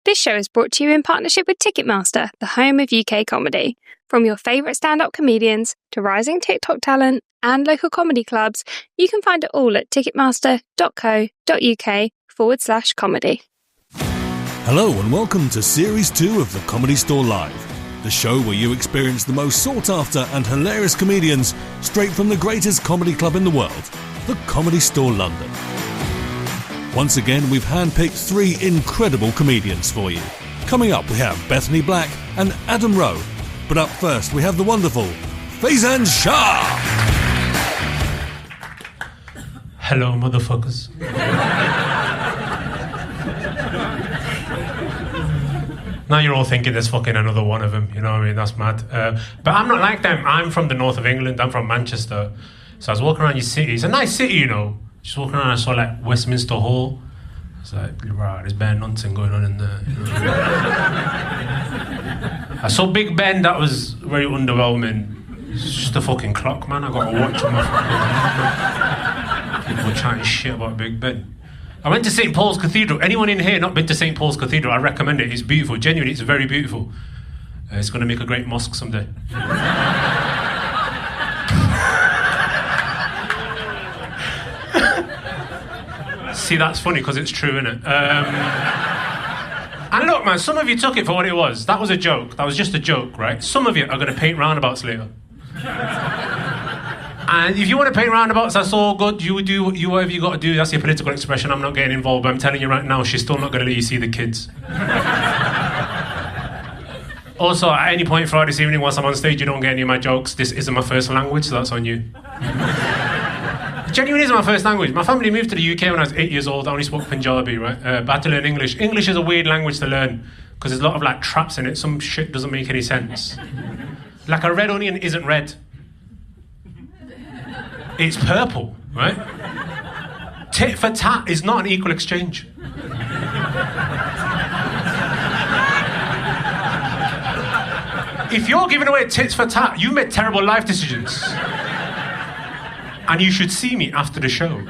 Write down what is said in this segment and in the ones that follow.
This show is brought to you in partnership with Ticketmaster, the home of UK comedy. From your favourite stand-up comedians to rising TikTok talent and local comedy clubs, you can find it all at ticketmaster.co.uk/comedy. Hello and welcome to Series 2 of The Comedy Store Live, the show where you experience the most sought-after and hilarious comedians straight from the greatest comedy club in the world, The Comedy Store London. Once again, we've handpicked 3 incredible comedians for you. Coming up, we have Bethany Black and Adam Rowe. But up first, we have the wonderful FAIZAN SHAH! Hello, motherfuckers. Now you're all thinking there's fucking another one of them, you know what I mean? That's mad. But I'm not like them. I'm from the north of England. I'm from Manchester. So I was walking around your city. It's a nice city, you know. Just walking around, I saw like Westminster Hall. I was like, right, there's bare nonsense going on in there. You know? I saw Big Ben, that was very underwhelming. It's just a fucking clock, man. I got to watch on my fucking... People chatting shit about Big Ben. I went to St. Paul's Cathedral. Anyone in here not been to St. Paul's Cathedral? I recommend it. It's beautiful. Genuinely, it's very beautiful. It's going to make a great mosque someday. See, that's funny because it's true, innit? And look, man, some of you took it for what it was. That was a joke. That was just a joke, right? Some of you are going to paint roundabouts later. And if you want to paint roundabouts, that's all good. You do whatever you got to do. That's your political expression. I'm not getting involved, but I'm telling you right now, she's still not going to let you see the kids. Also, at any point throughout this evening, whilst I'm on stage, you don't get any of my jokes. This isn't my first language, so that's on you. It genuinely is my first language. My family moved to the UK when I was 8 years old. I only spoke Punjabi, right? But I had to learn English. English is a weird language to learn because there's a lot of like traps in it. Some shit doesn't make any sense. Like a red onion isn't red. It's purple, right? Tit for tat is not an equal exchange. If you're giving away tits for tat, you made terrible life decisions. And you should see me after the show.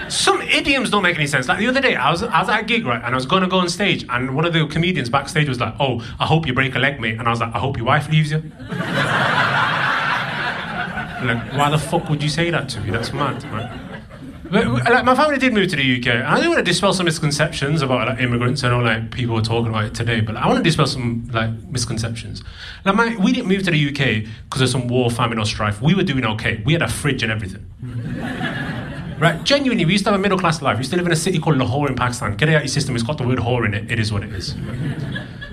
Some idioms don't make any sense. Like the other day, I was at a gig, right, and I was going to go on stage, and one of the comedians backstage was like, "Oh, I hope you break a leg, mate." And I was like, "I hope your wife leaves you." Like, why the fuck would you say that to me? That's mad, right? But, like, my family did move to the UK, and I do want to dispel some misconceptions about like immigrants. I know like people were talking about it today, but like, I want to dispel some like misconceptions. Like, we didn't move to the UK because of some war, famine, or strife. We were doing okay. We had a fridge and everything. Right? Genuinely, we used to have a middle class life. We used to live in a city called Lahore in Pakistan. Get it out of your system. It's got the word whore in it. It is what it is.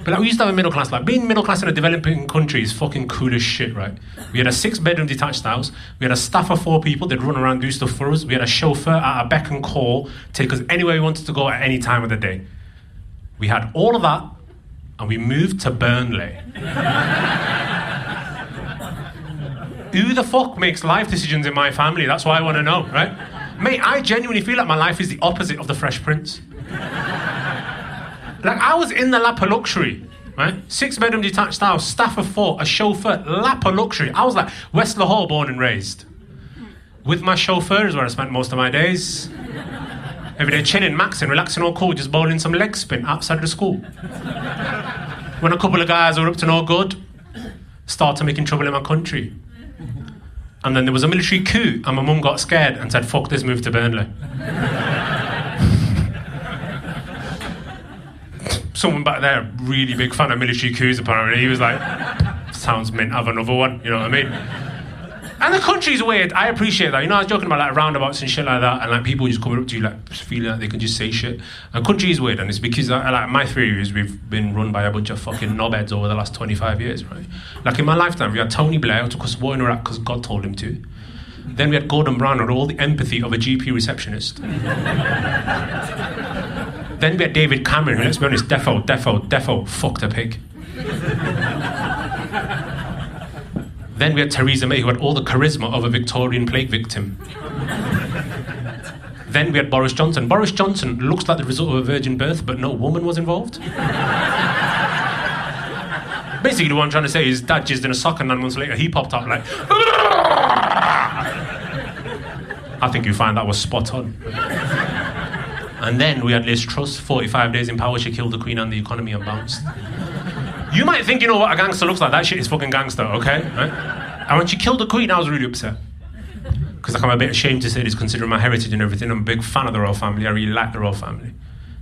But like, we used to have a middle class life. Being middle class in a developing country is fucking cool as shit, right? We had a 6-bedroom detached house. We had a staff of 4 people. They'd run around, do stuff for us. We had a chauffeur at our beck and call, take us anywhere we wanted to go at any time of the day. We had all of that, and we moved to Burnley. Who the fuck makes life decisions in my family? That's what I want to know, right? Mate, I genuinely feel like my life is the opposite of the Fresh Prince. Like, I was in the lap of luxury, right? 6-bedroom detached house, staff of 4, a chauffeur, lap of luxury. I was like West Lahore born and raised. With my chauffeur is where I spent most of my days. Every day chilling, maxing, relaxing all cool, just bowling some leg spin outside of the school. When a couple of guys were up to no good, started making trouble in my country. And then there was a military coup, and my mum got scared and said, "Fuck this, move to Burnley." Someone back there, really big fan of military coups apparently, he was like, "Sounds mint, have another one," you know what I mean? And the country's weird, I appreciate that. You know, I was joking about like roundabouts and shit like that, and like people just coming up to you like feeling like they can just say shit. And country is weird, and it's because like my theory is we've been run by a bunch of fucking knobheads over the last 25 years, right? Like in my lifetime, we had Tony Blair who took us to war in Iraq because God told him to. Then we had Gordon Brown with all the empathy of a GP receptionist. Then we had David Cameron, who, let's be honest, defo, fucked a pig. Then we had Theresa May, who had all the charisma of a Victorian plague victim. Then we had Boris Johnson. Boris Johnson looks like the result of a virgin birth, but no woman was involved. Basically, what I'm trying to say is dad jizzed in a sock, and 9 months later he popped out like... I think you find that was spot on. And then we had Liz Truss, 45 days in power, she killed the Queen and the economy and bounced. You might think you know what a gangster looks like. That shit is fucking gangster, okay? Right? And when she killed the Queen, I was really upset. Because like, I'm a bit ashamed to say this, considering my heritage and everything. I'm a big fan of the Rowe family. I really like the Rowe family.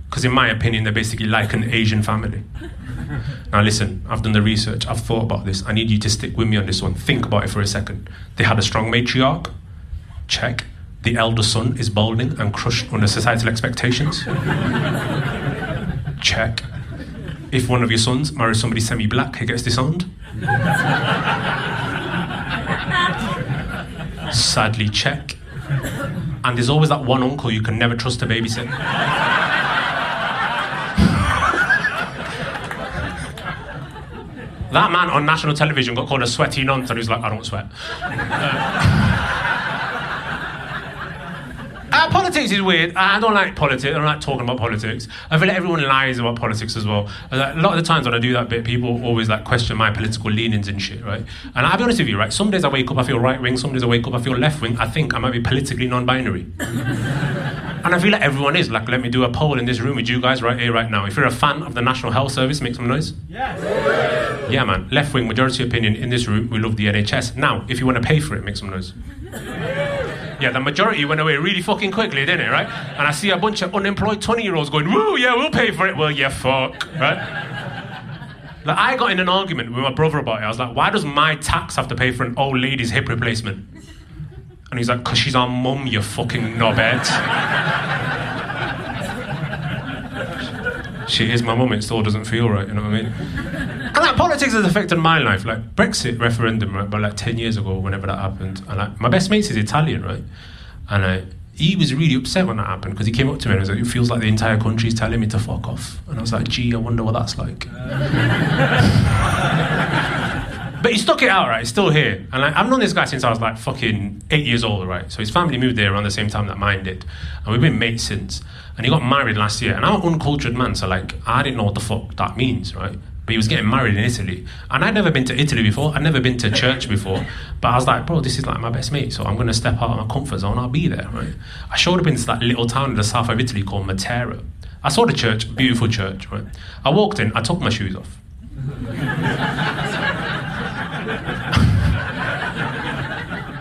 Because in my opinion, they're basically like an Asian family. Now listen, I've done the research. I've thought about this. I need you to stick with me on this one. Think about it for a second. They had a strong matriarch. Check. The elder son is balding and crushed under societal expectations. Check. If one of your sons marries somebody semi-black, he gets disowned. Sadly, check. And there's always that one uncle you can never trust to babysit. That man on national television got called a sweaty nonce and he was like, I don't sweat. Politics is weird. I don't like politics. I don't like talking about politics. I feel like everyone lies about politics as well. A lot of the times when I do that bit, people always like question my political leanings and shit, right? And I'll be honest with you, right? Some days I wake up, I feel right wing. Some days I wake up, I feel left wing. I think I might be politically non-binary. And I feel like everyone is. Like, let me do a poll in this room with you guys right here, right now. If you're a fan of the National Health Service, make some noise. Yes. Yeah, man. Left wing, majority opinion in this room, we love the NHS. Now, if you want to pay for it, make some noise. Yeah, the majority went away really fucking quickly, didn't it, right? And I see a bunch of unemployed 20-year-olds going, woo, yeah, we'll pay for it. Well, yeah, fuck, right? Like, I got in an argument with my brother about it. I was like, why does my tax have to pay for an old lady's hip replacement? And he's like, because she's our mum, you fucking knobhead. She is my mum, it still doesn't feel right, you know what I mean? And like, politics has affected my life. Like, Brexit referendum, right, about like 10 years ago, whenever that happened. And like, my best mate is Italian, right? And he was really upset when that happened, because he came up to me and was like, it feels like the entire country is telling me to fuck off. And I was like, gee, I wonder what that's like. But he stuck it out, right? He's still here. And like, I've known this guy since I was like fucking 8 years old, right? So his family moved there around the same time that mine did. And we've been mates since. And he got married last year. And I'm an uncultured man, so like, I didn't know what the fuck that means, right? But he was getting married in Italy. And I'd never been to Italy before. I'd never been to church before. But I was like, bro, this is like my best mate. So I'm going to step out of my comfort zone. I'll be there, right? I showed up into that little town in the south of Italy called Matera. I saw the church, beautiful church, right? I walked in, I took my shoes off.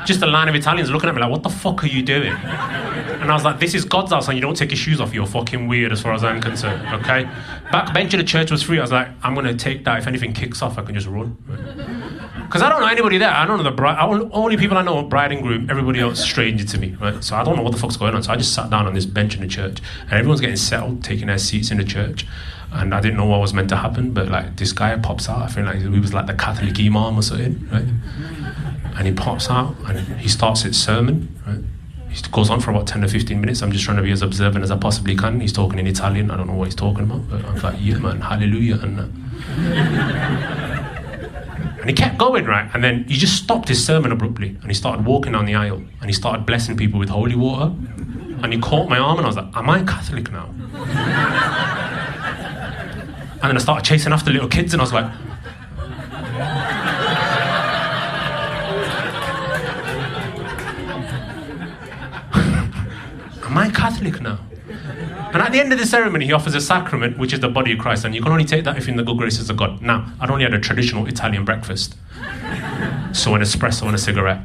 Just a line of Italians looking at me like, what the fuck are you doing? And I was like, this is God's house and you don't take your shoes off, you're fucking weird as far as I'm concerned, okay? Back bench of the church was free. I was like, I'm going to take that. If anything kicks off, I can just run. Because I don't know anybody there. I don't know the bride. Only people I know are bride and groom. Everybody else stranger to me, right? So I don't know what the fuck's going on. So I just sat down on this bench in the church and everyone's getting settled, taking their seats in the church. And I didn't know what was meant to happen, but like this guy pops out. I feel like he was like the Catholic imam or something, right? And he pops out and he starts his sermon, right? He goes on for about 10 or 15 minutes. I'm just trying to be as observant as I possibly can. He's talking in Italian. I don't know what he's talking about, but I'm like, yeah, man, hallelujah. And he kept going, right? And then he just stopped his sermon abruptly and he started walking down the aisle and he started blessing people with holy water. And he caught my arm and I was like, am I Catholic now? And then I started chasing after little kids and I was like, am I Catholic now? And at the end of the ceremony, he offers a sacrament, which is the body of Christ, and you can only take that if you're in the good graces of God. Now, I'd only had a traditional Italian breakfast. So an espresso and a cigarette.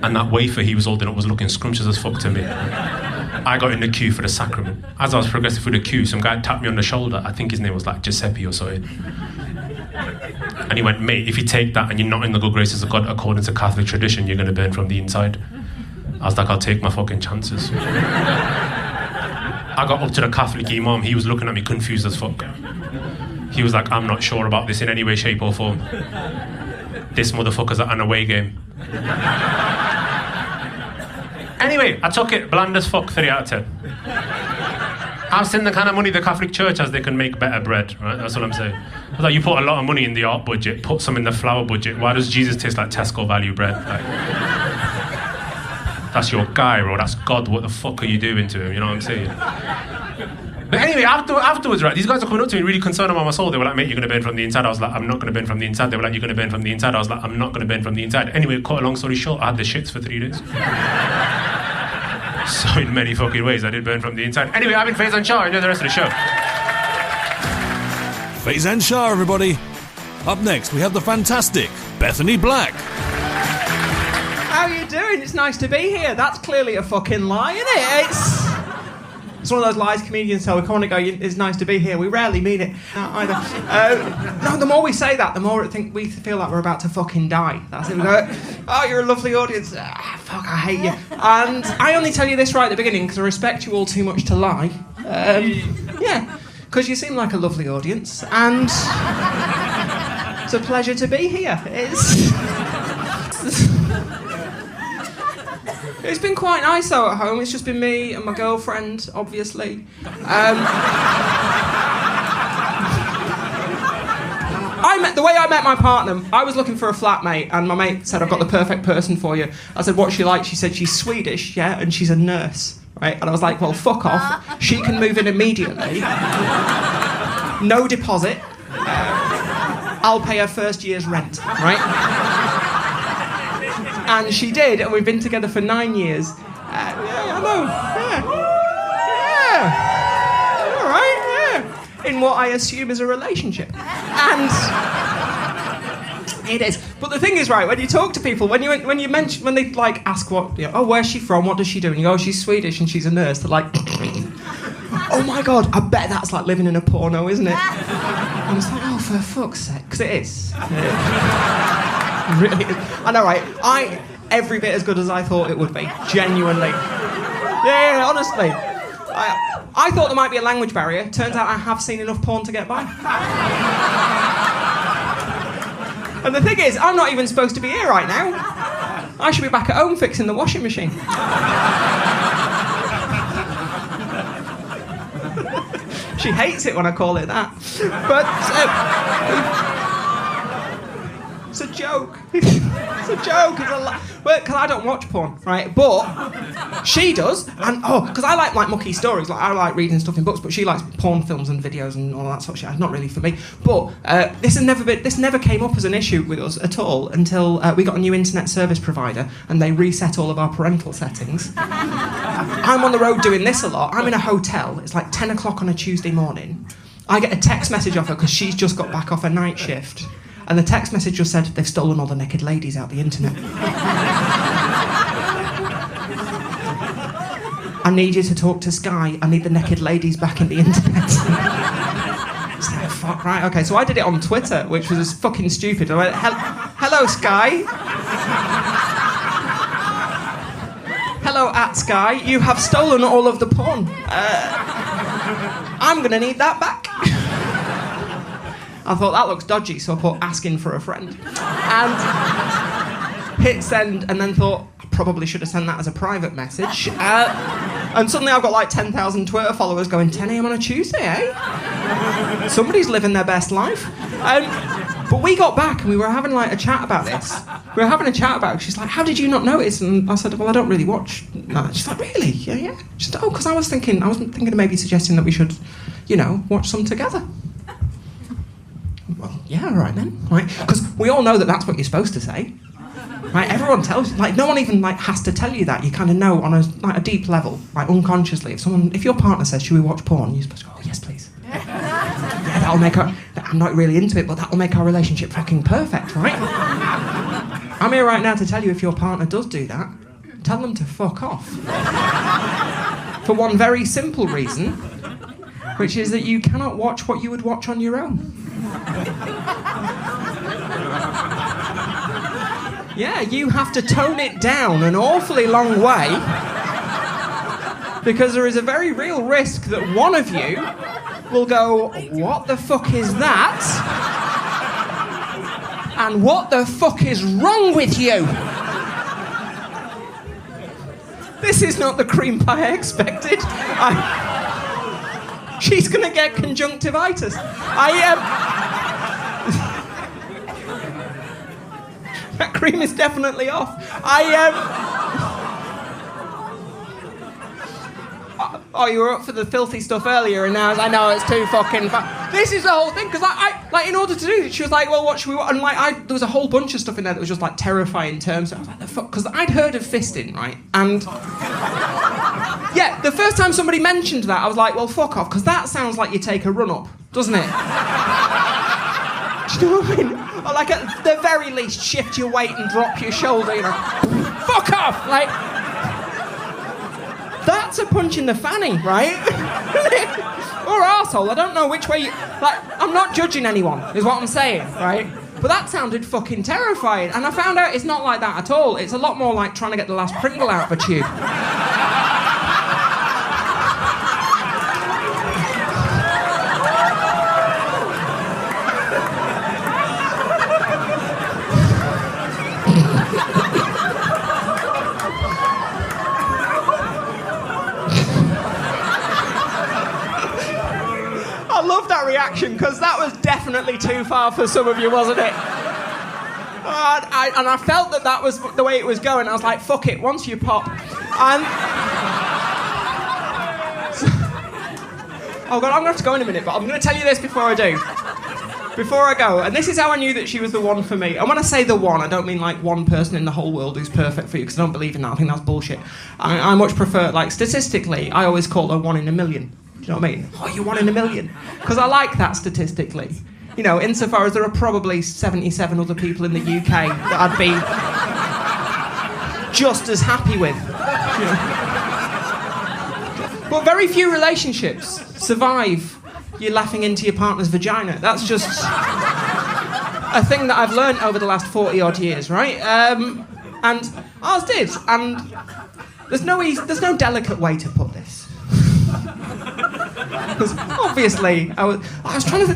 And that wafer he was holding up was looking scrumptious as fuck to me. I got in the queue for the sacrament. As I was progressing through the queue, some guy tapped me on the shoulder. I think his name was like Giuseppe or something. And he went, mate, if you take that and you're not in the good graces of God according to Catholic tradition, you're going to burn from the inside. I was like, I'll take my fucking chances. I got up to the Catholic imam. He was looking at me confused as fuck. He was like, I'm not sure about this in any way, shape or form. This motherfucker's at an away game. Anyway, I took it, bland as fuck, 3 out of 10. I've seen the kind of money the Catholic Church has, they can make better bread, right? That's what I'm saying. I was like, you put a lot of money in the art budget, put some in the flour budget. Why does Jesus taste like Tesco value bread? Like, that's your guy, bro. That's God. What the fuck are you doing to him? You know what I'm saying? But anyway, afterwards, right, these guys are coming up to me really concerned about my soul. They were like, mate, you're going to burn from the inside. I was like, I'm not going to burn from the inside. They were like, you're going to burn from the inside. I was like, I'm not going to burn from the inside. Anyway, cut a long story short, I had the shits for 3 days. So in many fucking ways, I did burn from the inside. Anyway, I've been FAIZAN Shah. Enjoy the rest of the show. FAIZAN Shah, everybody. Up next, we have the fantastic Bethany Black. How are you doing? It's nice to be here. That's clearly a fucking lie, isn't it? It's one of those lies comedians tell. We come on and go, it's nice to be here. We rarely mean it either. No, the more we say that, the more we feel like we're about to fucking die. That's it. We go, oh, you're a lovely audience. Fuck, I hate you. And I only tell you this right at the beginning because I respect you all too much to lie. Yeah, because you seem like a lovely audience. And it's a pleasure to be here. It's been quite nice though at home. It's just been me and my girlfriend, obviously. The way I met my partner, I was looking for a flatmate, and my mate said, I've got the perfect person for you. I said, what's she like? She said, she's Swedish, yeah, and she's a nurse, right? And I was like, well, fuck off. She can move in immediately. No deposit. I'll pay her first year's rent, right? And she did, and we've been together for 9 years. Yeah, I know. Yeah. All right, yeah. In what I assume is a relationship. And it is. But the thing is, right, when you talk to people, when they like ask what, you know, oh, where's she from? What does she do? And you go, oh, she's Swedish and she's a nurse. They're like, oh my God, I bet that's like living in a porno, isn't it? And it's like, oh, for fuck's sake, because it is. Really, I know, right? Every bit as good as I thought it would be, genuinely. Yeah, honestly. I thought there might be a language barrier. Turns out I have seen enough porn to get by. And the thing is, I'm not even supposed to be here right now. I should be back at home fixing the washing machine. She hates it when I call it that. But it's a joke. It's a joke. It's a lie. Well, because I don't watch porn, right? But she does, and because I like mucky stories. Like I like reading stuff in books, but she likes porn films and videos and all that sort of shit. It's not really for me. But this never came up as an issue with us at all until we got a new internet service provider and they reset all of our parental settings. I'm on the road doing this a lot. I'm in a hotel. It's like 10 o'clock on a Tuesday morning. I get a text message off her because she's just got back off a night shift. And the text message just said, they've stolen all the naked ladies out the internet. I need you to talk to Sky. I need the naked ladies back in the internet. It's like, fuck, right, okay. So I did it on Twitter, which was fucking stupid. I went, hello, Sky. Hello, @Sky. You have stolen all of the porn. I'm going to need that back. I thought that looks dodgy, so I put asking for a friend. And hit send, and then thought, I probably should have sent that as a private message. And suddenly I've got like 10,000 Twitter followers going, 10 a.m. on a Tuesday, eh? Somebody's living their best life. But we got back and we were having like a chat about this. We were having a chat about it. She's like, how did you not notice? And I said, well, I don't really watch that. She's like, really? Yeah. She said, oh, because I was thinking of maybe suggesting that we should, watch some together. Well, yeah, all right then. Right? Because we all know that that's what you're supposed to say. Right? Everyone tells you. Like, no one even has to tell you that. You kind of know on a deep level, like unconsciously. If your partner says, should we watch porn? You're supposed to go, oh, yes, please. Yeah, that'll make our... I'm not really into it, but that'll make our relationship fucking perfect, right? I'm here right now to tell you if your partner does do that, tell them to fuck off. For one very simple reason, which is that you cannot watch what you would watch on your own. Yeah, you have to tone it down an awfully long way because there is a very real risk that one of you will go, what the fuck is that? And what the fuck is wrong with you? This is not the cream pie I expected. She's gonna get conjunctivitis. That cream is definitely off. Oh, you were up for the filthy stuff earlier, and now I know it's too fucking fun. This is the whole thing, because in order to do it, she was like, well, what should we watch? And there was a whole bunch of stuff in there that was just terrifying terms. I was like, the fuck? Because I'd heard of fisting, right? And Yeah, the first time somebody mentioned that, I was like, well, fuck off, because that sounds like you take a run-up, doesn't it? Do you know what I mean? Or like, at the very least, shift your weight and drop your shoulder, you know. Fuck off! Like, that's a punch in the fanny, right? Or arsehole, I don't know which way you... Like, I'm not judging anyone, is what I'm saying, right? But that sounded fucking terrifying. And I found out it's not like that at all. It's a lot more like trying to get the last Pringle out of a tube. I love that reaction, because that was definitely too far for some of you, wasn't it? And I felt that was the way it was going. I was like, fuck it, once you pop. And... oh, God, I'm going to have to go in a minute, but I'm going to tell you this before I do. Before I go, and this is how I knew that she was the one for me. And when I say the one, I don't mean like one person in the whole world who's perfect for you, because I don't believe in that. I think that's bullshit. I much prefer, like, statistically, I always call her 1 in a million. Do you know what I mean? Oh, you're 1 in a million. Because I like that statistically. You know, insofar as there are probably 77 other people in the UK that I'd be just as happy with. You know? But very few relationships survive you laughing into your partner's vagina. That's just a thing that I've learned over the last 40-odd years, right? And ours did. And there's no delicate way to put this. Because obviously, I'm trying to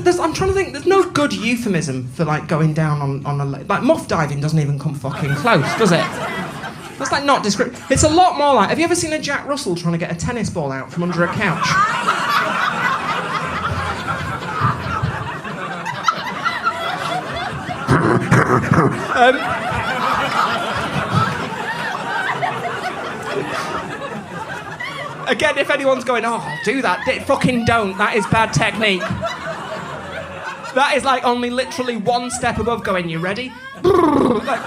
think. There's no good euphemism for like going down on a like muff diving doesn't even come fucking close, does it? That's like not descriptive. It's a lot more like. Have you ever seen a Jack Russell trying to get a tennis ball out from under a couch? Again, if anyone's going, oh, I'll do that, fucking don't. That is bad technique. That is like only literally one step above going, you ready? Like,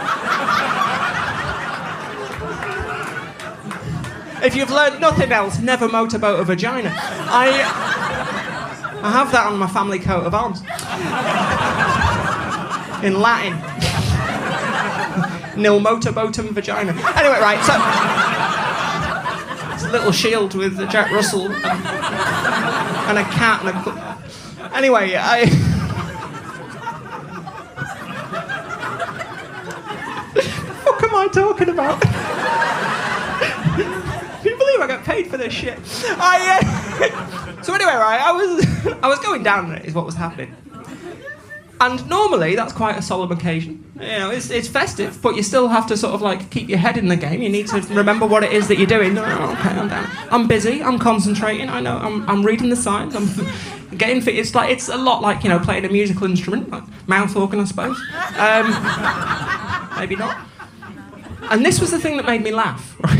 if you've learned nothing else, never motorboat a vagina. I have that on my family coat of arms. In Latin. Nil motorbotum vagina. Anyway, right, so... little shield with a Jack Russell and a cat and a... Anyway, what am I talking about? Can you believe I got paid for this shit? So anyway, right, I was going down on it, is what was happening. And normally that's quite a solemn occasion. You know, it's festive, but you still have to sort of like keep your head in the game. You need to remember what it is that you're doing. Oh, okay, I'm down. I'm busy. I'm concentrating. I know. I'm reading the signs. I'm getting fit. It's a lot like, you know, playing a musical instrument, like mouth organ, I suppose. Maybe not. And this was the thing that made me laugh, right?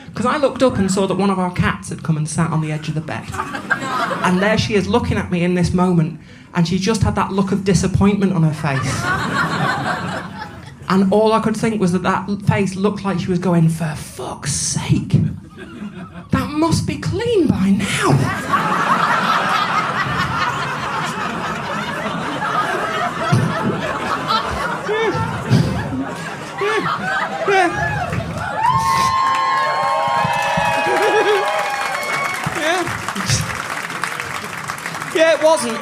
Because I looked up and saw that one of our cats had come and sat on the edge of the bed. And there she is looking at me in this moment, and she just had that look of disappointment on her face. And all I could think was that face looked like she was going, for fuck's sake, that must be clean by now. Yeah, it wasn't.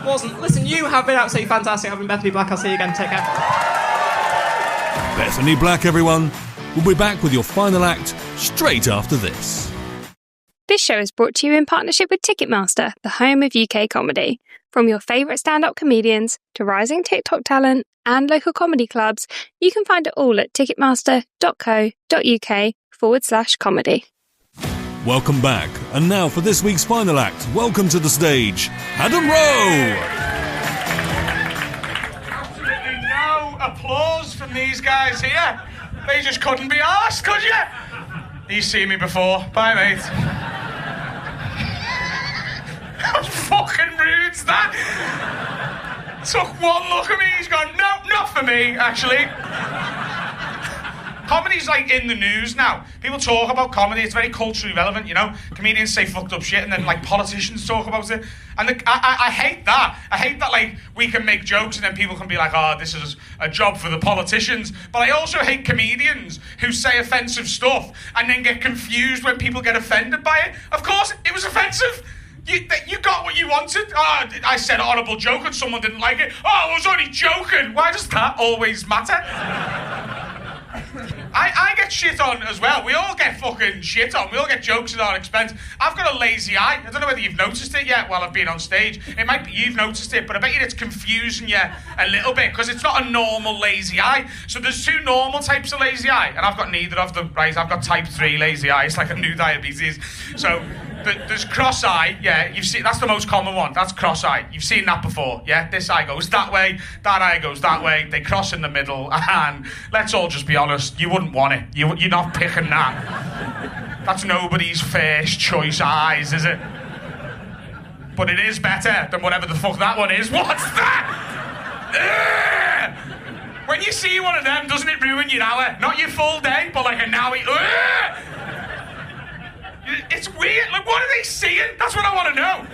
Wasn't. Listen, you have been absolutely fantastic having Bethany Black. I'll see you again. Take care. Bethany Black, everyone. We'll be back with your final act straight after this. This show is brought to you in partnership with Ticketmaster, the home of UK comedy. From your favourite stand-up comedians to rising TikTok talent and local comedy clubs, you can find it all at ticketmaster.co.uk/comedy. Welcome back, and now for this week's final act, welcome to the stage, Adam Rowe! Absolutely no applause from these guys here. They just couldn't be arsed, could you? You've seen me before. Bye, mate. How fucking rude's that? Took one look at me, he's gone, no, not for me, actually. Comedy's like in the news now. People talk about comedy. It's very culturally relevant, you know. Comedians say fucked up shit, and then like politicians talk about it. And I hate that. I hate that like we can make jokes and then people can be like, oh, this is a job for the politicians. But I also hate comedians who say offensive stuff and then get confused when people get offended by it. Of course, it was offensive. You got what you wanted. Oh, I said a horrible joke and someone didn't like it. Oh, I was only joking. Why does that always matter? I get shit on as well. We all get fucking shit on. We all get jokes at our expense. I've got a lazy eye. I don't know whether you've noticed it yet while I've been on stage. It might be you've noticed it, but I bet you it's confusing you a little bit because it's not a normal lazy eye. So there's two normal types of lazy eye, and I've got neither of them, right? I've got type 3 lazy eye. It's like a new diabetes. So there's cross-eye, yeah, you've seen, that's the most common one, that's cross-eye. You've seen that before, yeah? This eye goes that way, that eye goes that way, they cross in the middle, and let's all just be honest, you wouldn't want it. You're not picking that. That's nobody's first choice eyes, is it? But it is better than whatever the fuck that one is. What's that? When you see one of them, doesn't it ruin your hour? Not your full day, but like an hour. It's weird. Like, what are they seeing? That's what I want to know.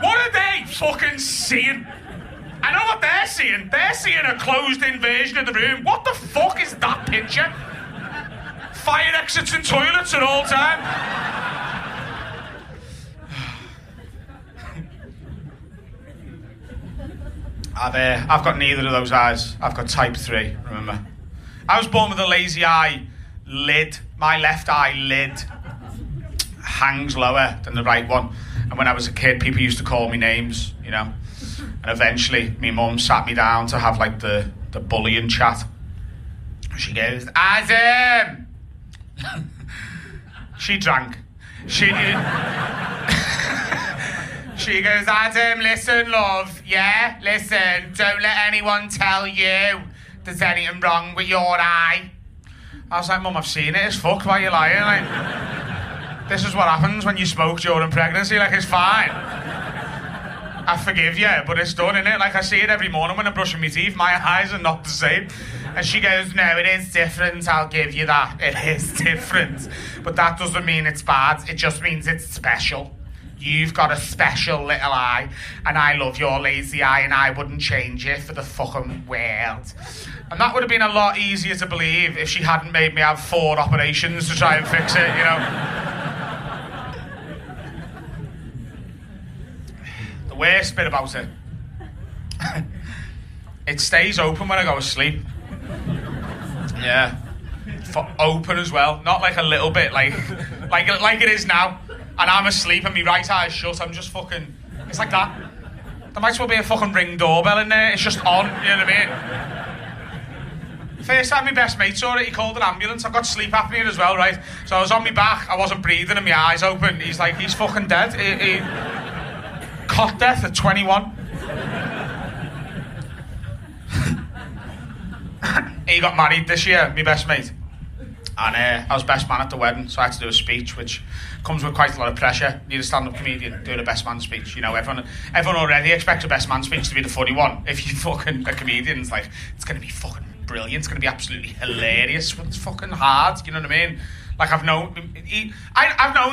What are they fucking seeing? I know what they're seeing. They're seeing a closed-in version of the room. What the fuck is that picture? Fire exits and toilets at all time. I've got neither of those eyes. I've got type 3, remember. I was born with a lazy eye lid. My left eye lid hangs lower than the right one. And when I was a kid, people used to call me names, you know. And eventually, my mum sat me down to have like the bullying chat. She goes, Adam! She drank. She goes, Adam, listen, love. Yeah, listen, don't let anyone tell you there's anything wrong with your eye. I was like, Mum, I've seen it. It's fucked. Why are you lying? Like, this is what happens when you smoke during pregnancy. Like, it's fine. I forgive you, but it's done, innit? Like, I see it every morning when I'm brushing my teeth. My eyes are not the same. And she goes, no, it is different. I'll give you that. It is different. But that doesn't mean it's bad. It just means it's special. You've got a special little eye, and I love your lazy eye, and I wouldn't change it for the fucking world. And that would have been a lot easier to believe if she hadn't made me have 4 operations to try and fix it, you know? The worst bit about it, it stays open when I go to sleep. Yeah. Open as well. Not like a little bit, like it is now. And I'm asleep and my right eye is shut. I'm just fucking... It's like that. There might as well be a fucking Ring doorbell in there. It's just on, you know what I mean? First time my best mate saw it, he called an ambulance. I've got sleep apnea as well, right? So I was on my back, I wasn't breathing and my eyes open. He's like, he's fucking dead. He cot death at 21. He got married this year, my best mate. And I was best man at the wedding, so I had to do a speech, which comes with quite a lot of pressure. You need a stand-up comedian doing a best man speech. You know, everyone already expects a best man speech to be the funny one. If you fucking a comedian, it's like, it's going to be fucking brilliant. It's going to be absolutely hilarious. It's fucking hard, you know what I mean? Like, I've known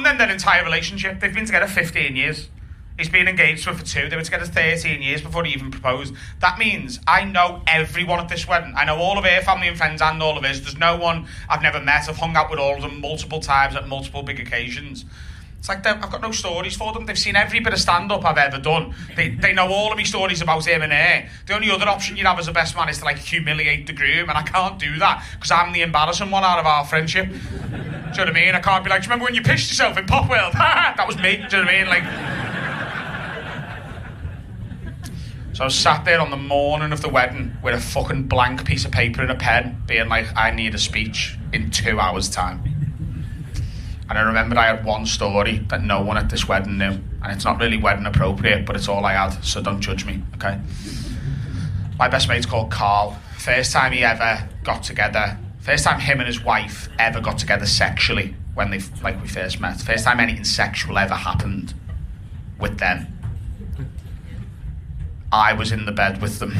them their entire relationship. They've been together 15 years. He's been engaged to her for 2. They were together 13 years before he even proposed. That means I know everyone at this wedding. I know all of her family and friends and all of his. There's no one I've never met. I've hung out with all of them multiple times at multiple big occasions. It's like I've got no stories for them. They've seen every bit of stand-up I've ever done. They know all of my stories about him and her. The only other option you'd have as a best man is to like humiliate the groom, and I can't do that because I'm the embarrassing one out of our friendship. Do you know what I mean? I can't be like, do you remember when you pissed yourself in Pop World? That was me. Do you know what I mean? Like... So I was sat there on the morning of the wedding with a fucking blank piece of paper and a pen, being like, I need a speech in 2 hours' time. And I remembered I had one story that no one at this wedding knew. And it's not really wedding appropriate, but it's all I had, so don't judge me, okay? My best mate's called Carl. First time he ever got together, first time him and his wife ever got together sexually when we first met. First time anything sexual ever happened with them. I was in the bed with them.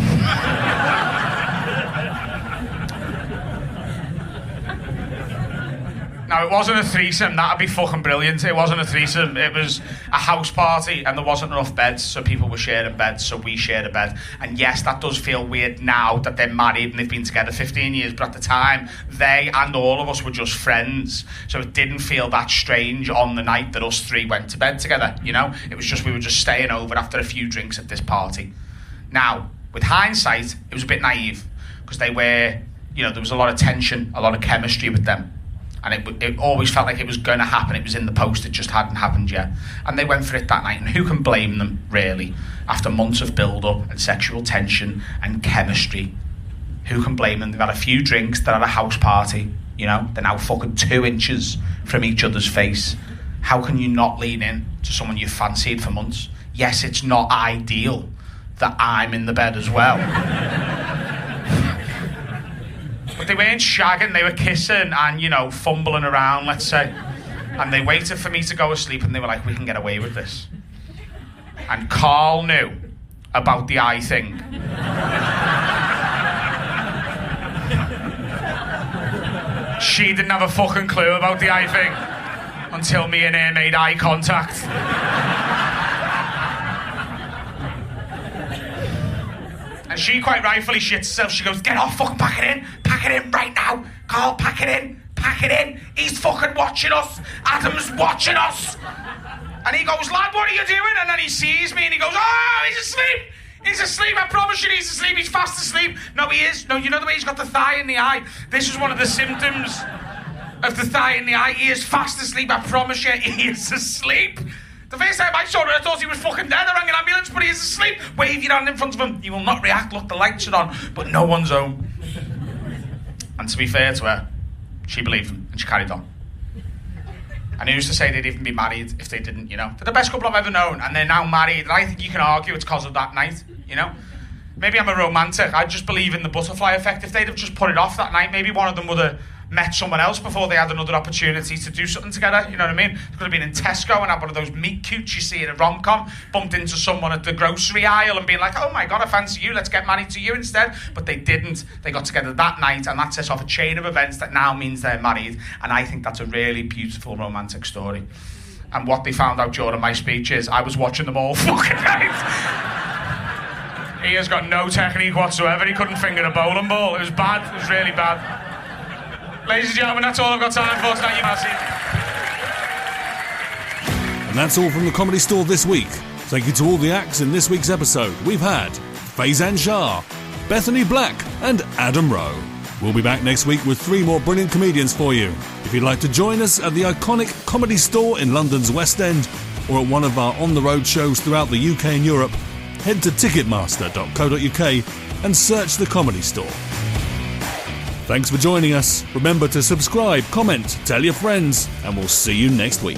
Now, it wasn't a threesome. That'd be fucking brilliant. It wasn't a threesome. It was a house party, and there wasn't enough beds, so people were sharing beds, so we shared a bed. And yes, that does feel weird now that they're married and they've been together 15 years, but at the time, they and all of us were just friends, so it didn't feel that strange on the night that us three went to bed together, you know? It was just we were just staying over after a few drinks at this party. Now, with hindsight, it was a bit naive, because they were, you know, there was a lot of tension, a lot of chemistry with them. And it always felt like it was going to happen. It was in the post, it just hadn't happened yet. And they went for it that night, and who can blame them, really? After months of build-up and sexual tension and chemistry, who can blame them? They've had a few drinks, they're at a house party, you know? They're now fucking 2 inches from each other's face. How can you not lean in to someone you've fancied for months? Yes, it's not ideal that I'm in the bed as well. But they weren't shagging, they were kissing and, you know, fumbling around, let's say. And they waited for me to go asleep, and they were like, we can get away with this. And Carl knew about the eye thing. She didn't have a fucking clue about the eye thing until me and her made eye contact. And she quite rightfully shits herself. She goes, get off, fucking pack it in right now. Carl, pack it in. He's fucking watching us. Adam's watching us. And he goes, lad, what are you doing? And then he sees me and he goes, oh, he's asleep. He's asleep, I promise you he's asleep. He's fast asleep. No, he is. No, you know the way he's got the thigh in the eye? This is one of the symptoms of the thigh in the eye. He is fast asleep, I promise you, he is asleep. The first time I saw it, I thought he was fucking dead. I rang an ambulance, but he is asleep. Wave your hand in front of him. He will not react. Look, the lights are on, but no one's home. And to be fair to her, she believed him, and she carried on. And who's to say they'd even be married if they didn't, you know? They're the best couple I've ever known, and they're now married. And I think you can argue it's because of that night, you know? Maybe I'm a romantic. I just believe in the butterfly effect. If they'd have just put it off that night, maybe one of them would have met someone else before they had another opportunity to do something together, you know what I mean? They could have been in Tesco and had one of those meet cutes you see in a rom-com, bumped into someone at the grocery aisle and been like, oh my God, I fancy you, let's get married to you instead. But they didn't. They got together that night, and that sets off a chain of events that now means they're married. And I think that's a really beautiful romantic story. And what they found out during my speech is I was watching them all fucking night. He has got no technique whatsoever. He couldn't finger a bowling ball. It was bad. It was really bad. Ladies and gentlemen, that's all I've got time for. Thank you, Massey. And that's all from the Comedy Store this week. Thank you to all the acts in this week's episode. We've had FAIZAN SHAH, Bethany Black and Adam Rowe. We'll be back next week with 3 more brilliant comedians for you. If you'd like to join us at the iconic Comedy Store in London's West End or at one of our on-the-road shows throughout the UK and Europe, head to ticketmaster.co.uk and search the Comedy Store. Thanks for joining us. Remember to subscribe, comment, tell your friends, and we'll see you next week.